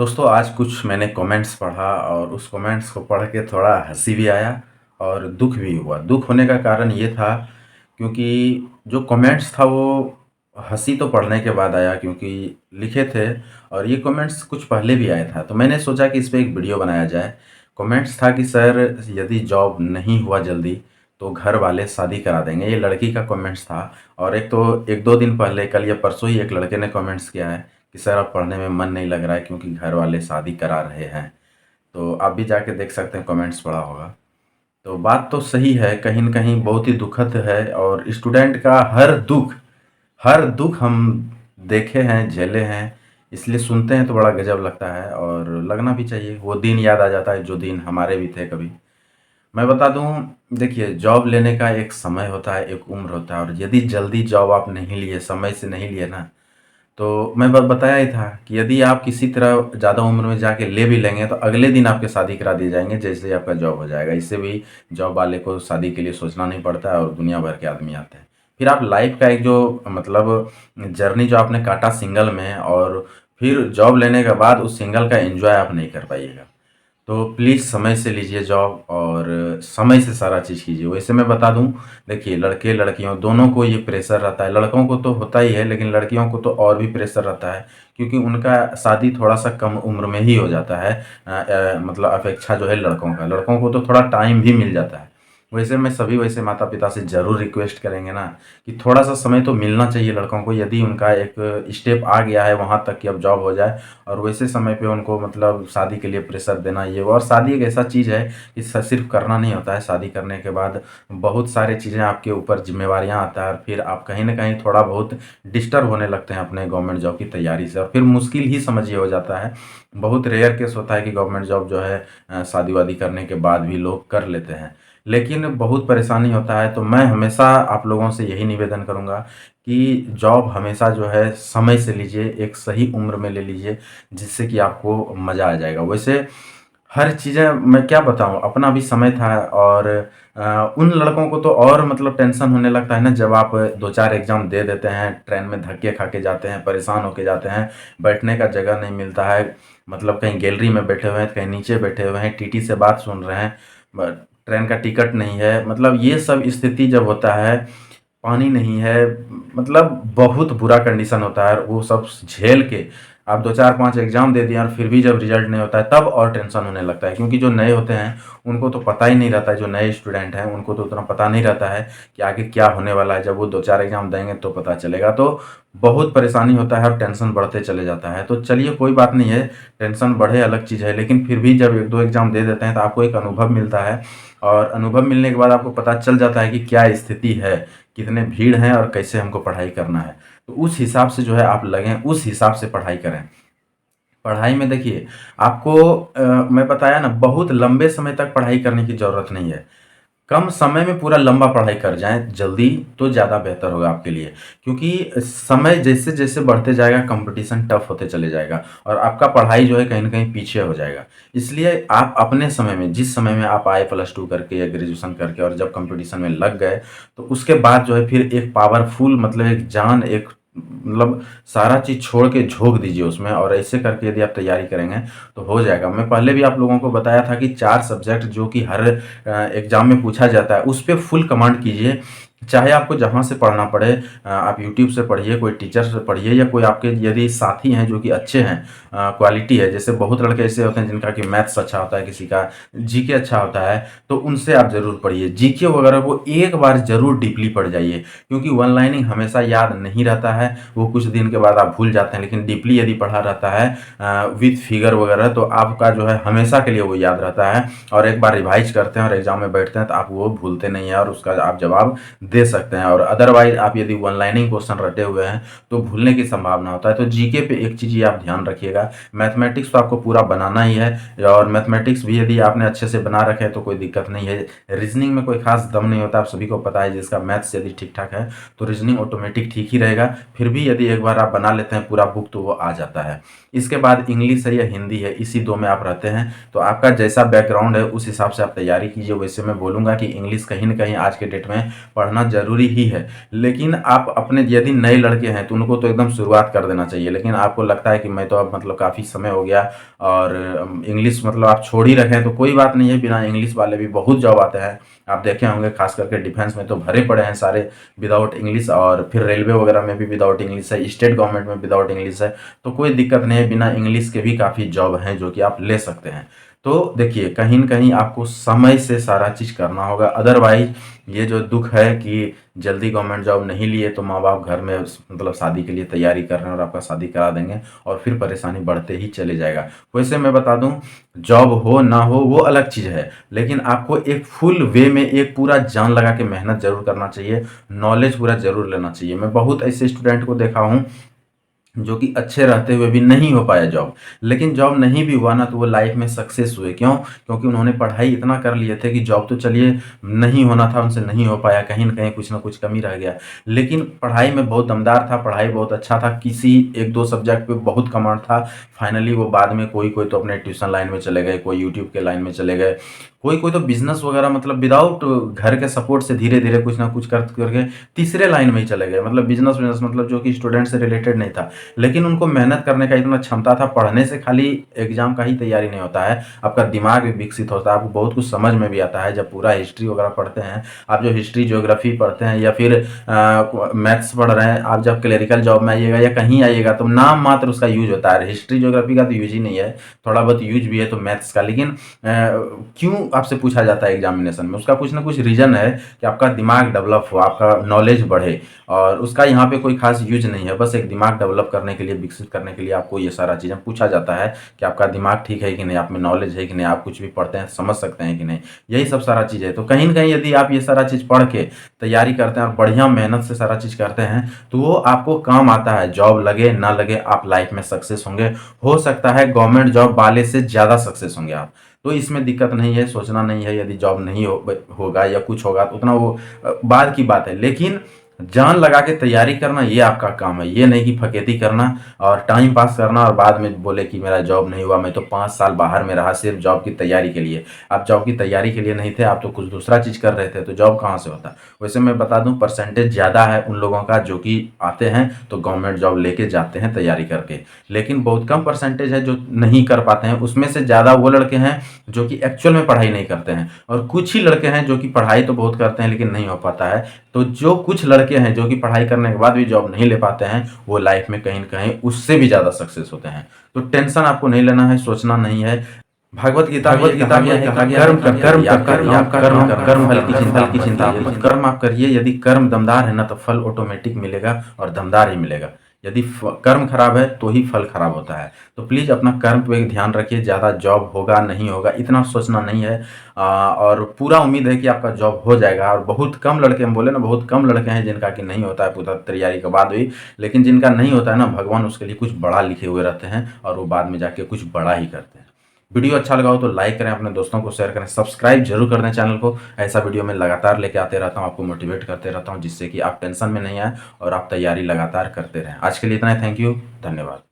दोस्तों आज कुछ मैंने कमेंट्स पढ़ा और उस कमेंट्स को पढ़ के थोड़ा हंसी भी आया और दुख भी हुआ। दुख होने का कारण ये था क्योंकि जो कमेंट्स था वो हंसी तो पढ़ने के बाद आया क्योंकि लिखे थे और ये कमेंट्स कुछ पहले भी आया था। तो मैंने सोचा कि इस पे एक वीडियो बनाया जाए। कमेंट्स था कि सर यदि जॉब नहीं हुआ जल्दी तो घर वाले शादी करा देंगे। ये लड़की का कमेंट्स था। और एक तो एक दो दिन पहले कल या परसों ही एक लड़के ने कमेंट्स किया है कि सर अब पढ़ने में मन नहीं लग रहा है क्योंकि घर वाले शादी करा रहे हैं। तो आप भी जाके देख सकते हैं, कमेंट्स पढ़ा होगा। तो बात तो सही है, कहीं न कहीं बहुत ही दुखद है और स्टूडेंट का हर दुख हम देखे हैं, झेले हैं, इसलिए सुनते हैं तो बड़ा गज़ब लगता है और लगना भी चाहिए। वो दिन याद आ जाता है जो दिन हमारे भी थे कभी। मैं बता दूँ, देखिए जॉब लेने का एक समय होता है, एक उम्र होता है और यदि जल्दी जॉब आप नहीं लिए, समय से नहीं लिए ना, तो मैं बताया ही था कि यदि आप किसी तरह ज़्यादा उम्र में जाके ले भी लेंगे तो अगले दिन आपके शादी करा दिए जाएंगे जैसे ही आपका जॉब हो जाएगा। इससे भी जॉब वाले को शादी के लिए सोचना नहीं पड़ता है और दुनिया भर के आदमी आते हैं। फिर आप लाइफ का एक जो मतलब जर्नी जो आपने काटा सिंगल में और फिर जॉब लेने के बाद उस सिंगल का एंजॉय आप नहीं कर पाइएगा। तो प्लीज़ समय से लीजिए जॉब और समय से सारा चीज़ कीजिए। वैसे मैं बता दूँ, देखिए लड़के लड़कियों दोनों को ये प्रेशर रहता है। लड़कों को तो होता ही है लेकिन लड़कियों को तो और भी प्रेशर रहता है क्योंकि उनका शादी थोड़ा-सा कम उम्र में ही हो जाता है। मतलब अपेक्षा जो है लड़कों को तो थोड़ा टाइम भी मिल जाता है। वैसे मैं सभी वैसे माता-पिता से ज़रूर रिक्वेस्ट करेंगे ना कि थोड़ा-सा समय तो मिलना चाहिए लड़कों को, यदि उनका एक स्टेप आ गया है वहाँ तक कि अब जॉब हो जाए और वैसे समय पे उनको मतलब शादी के लिए प्रेशर देना ये वो। और शादी एक ऐसा चीज़ है कि सिर्फ करना नहीं होता है। शादी करने के बाद बहुत सारी चीज़ें आपके ऊपर जिम्मेवारियाँ आता है और फिर आप कहीं न कहीं थोड़ा बहुत डिस्टर्ब होने लगते हैं अपने गवर्नमेंट जॉब की तैयारी से और फिर मुश्किल ही समझिए हो जाता है। बहुत रेयर केस होता है कि गवर्नमेंट जॉब जो है शादी-वादी करने के बाद भी लोग कर लेते हैं। लेकिन बहुत परेशानी होता है, तो मैं हमेशा आप लोगों से यही निवेदन करूँगा कि जॉब हमेशा जो है समय से लीजिए, एक सही उम्र में ले लीजिए, जिससे कि आपको मज़ा आ जाएगा। वैसे हर चीज़ें मैं क्या बताऊँ, अपना भी समय था और उन लड़कों को तो और मतलब टेंशन होने लगता है ना जब आप 2-4 एग्ज़ाम दे देते हैं, ट्रेन में धक्के खा के जाते हैं, परेशान होके जाते हैं, बैठने का जगह नहीं मिलता है, मतलब कहीं गैलरी में बैठे हुए हैं, कहीं नीचे बैठे हुए हैं, टीटी से बात सुन रहे हैं, ब ट्रेन का टिकट नहीं है, मतलब ये सब स्थिति जब होता है, पानी नहीं है, मतलब बहुत बुरा कंडीशन होता है और वो सब झेल के आप 2-4-5 एग्ज़ाम दे दिए और फिर भी जब रिज़ल्ट नहीं होता है तब और टेंशन होने लगता है क्योंकि जो नए होते हैं उनको तो पता ही नहीं रहता है, जो नए स्टूडेंट हैं उनको तो उतना पता नहीं रहता है कि आगे क्या होने वाला है। जब वो 2-4 एग्ज़ाम देंगे तो पता चलेगा। तो बहुत परेशानी होता है और टेंशन बढ़ते चले जाता है। तो चलिए कोई बात नहीं है, टेंशन बढ़े अलग चीज़ है, लेकिन फिर भी जब 1-2 एग्ज़ाम दे देते हैं तो आपको एक अनुभव मिलता है और अनुभव मिलने के बाद आपको पता चल जाता है कि क्या स्थिति है, कितने भीड़ हैं और कैसे हमको पढ़ाई करना है। तो उस हिसाब से जो है आप लगें, उस हिसाब से पढ़ाई करें। पढ़ाई में देखिए आपको मैं बताया ना, बहुत लंबे समय तक पढ़ाई करने की ज़रूरत नहीं है। कम समय में पूरा लंबा पढ़ाई कर जाएँ जल्दी तो ज़्यादा बेहतर होगा आपके लिए। क्योंकि समय जैसे-जैसे बढ़ते जाएगा कॉम्पिटिशन टफ होते चले जाएगा और आपका पढ़ाई जो है कहीं न कहीं पीछे हो जाएगा। इसलिए आप अपने समय में, जिस समय में आप आए प्लस 2 करके या ग्रेजुएशन करके और जब कॉम्पिटिशन में लग गए, तो उसके बाद जो है फिर एक पावरफुल मतलब एक जान, एक मतलब सारा चीज़ छोड़ के झोंक दीजिए उसमें और ऐसे करके यदि आप तैयारी करेंगे तो हो जाएगा। मैं पहले भी आप लोगों को बताया था कि 4 सब्जेक्ट जो कि हर एग्ज़ाम में पूछा जाता है, उस पे फुल कमांड कीजिए। चाहे आपको जहाँ से पढ़ना पड़े, आप यूट्यूब से पढ़िए, कोई टीचर से पढ़िए या कोई आपके यदि साथी हैं जो कि अच्छे हैं, क्वालिटी है, जैसे बहुत लड़के ऐसे होते हैं जिनका कि मैथ्स अच्छा होता है, किसी का जीके अच्छा होता है, तो उनसे आप ज़रूर पढ़िए। जीके वगैरह को एक बार ज़रूर डीपली पढ़ जाइए क्योंकि वन लाइनिंग हमेशा याद नहीं रहता है, वो कुछ दिन के बाद आप भूल जाते हैं, लेकिन डीपली यदि पढ़ा रहता है विथ फिगर वगैरह तो आपका जो है हमेशा के लिए वो याद रहता है और एक बार रिवाइज करते हैं और एग्जाम में बैठते हैं तो आप वो भूलते नहीं हैं और उसका आप जवाब दे सकते हैं। और अदरवाइज आप यदि वन लाइनिंग क्वेश्चन रटे हुए हैं तो भूलने की संभावना होता है। तो जीके पे एक चीज़ ये आप ध्यान रखिएगा, मैथमेटिक्स तो आपको पूरा बनाना ही है और मैथमेटिक्स भी यदि आपने अच्छे से बना रखे हैं तो कोई दिक्कत नहीं है। रीजनिंग में कोई खास दम नहीं होता, आप सभी को पता है, जिसका मैथ्स यदि ठीक ठाक है तो रीजनिंग ऑटोमेटिक ठीक ही रहेगा। फिर भी यदि एक बार आप बना लेते हैं पूरा बुक तो वो आ जाता है। इसके बाद इंग्लिश है या हिंदी है, इसी दो में आप रहते हैं, तो आपका जैसा बैकग्राउंड है उस हिसाब से आप तैयारी कीजिए। वैसे मैं बोलूँगा कि इंग्लिश कहीं न कहीं आज के डेट में पढ़ना पढ़ना ज़रूरी ही है। लेकिन आप अपने यदि नए लड़के हैं तो उनको तो एकदम शुरुआत कर देना चाहिए। लेकिन आपको लगता है कि मैं तो अब मतलब काफ़ी समय हो गया और इंग्लिश मतलब आप छोड़ ही रखे हैं, तो कोई बात नहीं है, बिना इंग्लिश वाले भी बहुत जॉब आते हैं। आप देखे होंगे खास करके डिफेंस में तो भरे पड़े हैं सारे विदाउट इंग्लिश, और फिर रेलवे वगैरह में भी विदाउट इंग्लिश है, स्टेट गवर्नमेंट में विदाउट इंग्लिश है। तो कोई दिक्कत नहीं है, बिना इंग्लिश के भी काफ़ी जॉब हैं जो कि आप ले सकते हैं। तो देखिए कहीं न कहीं आपको समय से सारा चीज़ करना होगा, अदरवाइज़ ये जो दुःख है कि जल्दी गवर्नमेंट जॉब नहीं लिए तो माँ-बाप घर में मतलब शादी के लिए तैयारी कर रहे हैं और आपका शादी करा देंगे और फिर परेशानी बढ़ते ही चले जाएगा। वैसे मैं बता दूँ, जॉब हो ना हो वो अलग चीज़ है, लेकिन आपको एक फुल वे में एक पूरा जान लगा के मेहनत ज़रूर करना चाहिए, नॉलेज पूरा ज़रूर लेना चाहिए। मैं बहुत ऐसे स्टूडेंट को देखा हूँ जो कि अच्छे रहते हुए भी नहीं हो पाया जॉब। लेकिन जॉब नहीं भी हुआ ना तो वो लाइफ में सक्सेस हुए। क्यों? क्योंकि उन्होंने पढ़ाई इतना कर लिए थे कि जॉब तो चलिए नहीं होना था, उनसे नहीं हो पाया, कहीं न कहीं कुछ न कुछ कमी रह गया। लेकिन पढ़ाई में बहुत दमदार था, पढ़ाई बहुत अच्छा था, किसी 1-2 सब्जेक्ट पे बहुत कमांड था। फाइनली वो बाद में कोई-कोई तो अपने ट्यूशन लाइन में चले गए, कोई यूट्यूब के लाइन में चले गए, कोई-कोई तो बिज़नेस वगैरह मतलब विदाउट घर के सपोर्ट से धीरे-धीरे कुछ न कुछ कर करके तीसरे लाइन में ही चले गए। मतलब बिज़नेस मतलब जो कि स्टूडेंट से रिलेटेड नहीं था। लेकिन उनको मेहनत करने का इतना क्षमता था, पढ़ने से खाली एग्जाम का ही तैयारी नहीं होता है, आपका दिमाग भी विकसित होता है, आपको बहुत कुछ समझ में भी आता है। जब पूरा हिस्ट्री वगैरह पढ़ते हैं, आप जो हिस्ट्री ज्योग्राफी पढ़ते हैं या फिर मैथ्स पढ़ रहे हैं, आप जब क्लरिकल जॉब में आइएगा या कहीं आइएगा तो नाम मात्र उसका यूज होता है। हिस्ट्री ज्योग्राफी का तो यूज ही नहीं है, थोड़ा बहुत यूज भी है तो मैथ्स का। लेकिन क्यों आपसे पूछा जाता है एग्जामिनेशन में? उसका कुछ ना कुछ रीजन है कि आपका दिमाग डेवलप हो, आपका नॉलेज बढ़े, और उसका यहाँ पे कोई खास यूज नहीं है। बस एक दिमाग डेवलप करने के लिए, विकसित करने के लिए आपको ये सारा चीज़ें पूछा जाता है कि आपका दिमाग ठीक है कि नहीं, आप में नॉलेज है कि नहीं, आप कुछ भी पढ़ते हैं समझ सकते हैं कि नहीं, यही सब सारा चीज़ है। तो कहीं न कहीं यदि आप ये सारा चीज़ पढ़ के तैयारी करते हैं और बढ़िया मेहनत से सारा चीज़ करते हैं तो वो आपको काम आता है। जॉब लगे ना लगे आप लाइफ में सक्सेस होंगे। हो सकता है गवर्नमेंट जॉब वाले से ज़्यादा सक्सेस होंगे आप। तो इसमें दिक्कत नहीं है, सोचना नहीं है यदि जॉब नहीं होगा या कुछ होगा तो उतना वो बाद की बात है। लेकिन जान लगा के तैयारी करना ये आपका काम है। ये नहीं कि फकेती करना और टाइम पास करना और बाद में बोले कि मेरा जॉब नहीं हुआ, मैं तो 5 साल बाहर में रहा सिर्फ जॉब की तैयारी के लिए। आप जॉब की तैयारी के लिए नहीं थे, आप तो कुछ दूसरा चीज़ कर रहे थे, तो जॉब कहाँ से होता? वैसे मैं बता दूँ, परसेंटेज ज़्यादा है उन लोगों का जो कि आते हैं तो गवर्नमेंट जॉब लेके जाते हैं तैयारी करके। लेकिन बहुत कम परसेंटेज है जो नहीं कर पाते हैं। उसमें से ज़्यादा वो लड़के हैं जो कि एक्चुअल में पढ़ाई नहीं करते हैं, और कुछ ही लड़के हैं जो कि पढ़ाई तो बहुत करते हैं लेकिन नहीं हो पाता है। तो जो कुछ लड़के हैं जो कि पढ़ाई करने के बाद भी जॉब नहीं ले पाते हैं, वो लाइफ में कहीं न कहीं उससे भी ज़्यादा सक्सेस होते हैं। तो टेंशन आपको नहीं लेना है, सोचना नहीं है। भगवत गीता में कहा गया कर्म कर कर्म कर कर आप कर्म कर कर्म फल की चिंता आप मत, कर्म आप करिए। यदि कर्म दमदार है ना तो फल ऑटोमेटिक मिलेगा और दमदार ही मिलेगा। यदि कर्म खराब है तो ही फल खराब होता है। तो प्लीज़ अपना कर्म पे ध्यान रखिए। ज़्यादा जॉब होगा नहीं होगा इतना सोचना नहीं है। और पूरा उम्मीद है कि आपका जॉब हो जाएगा। और बहुत कम लड़के, हम बोले ना बहुत कम लड़के हैं जिनका कि नहीं होता है पूरा तैयारी के बाद भी। लेकिन जिनका नहीं होता है ना, भगवान उसके लिए कुछ बड़ा लिखे हुए रहते हैं और वो बाद में जाके कुछ बड़ा ही करते हैं। वीडियो अच्छा लगा हो तो लाइक करें, अपने दोस्तों को शेयर करें, सब्सक्राइब जरूर कर दें चैनल को। ऐसा वीडियो मैं लगातार लेके आते रहता हूँ, आपको मोटिवेट करते रहता हूँ जिससे कि आप टेंशन में नहीं आए और आप तैयारी लगातार करते रहें। आज के लिए इतना ही, थैंक यू, धन्यवाद।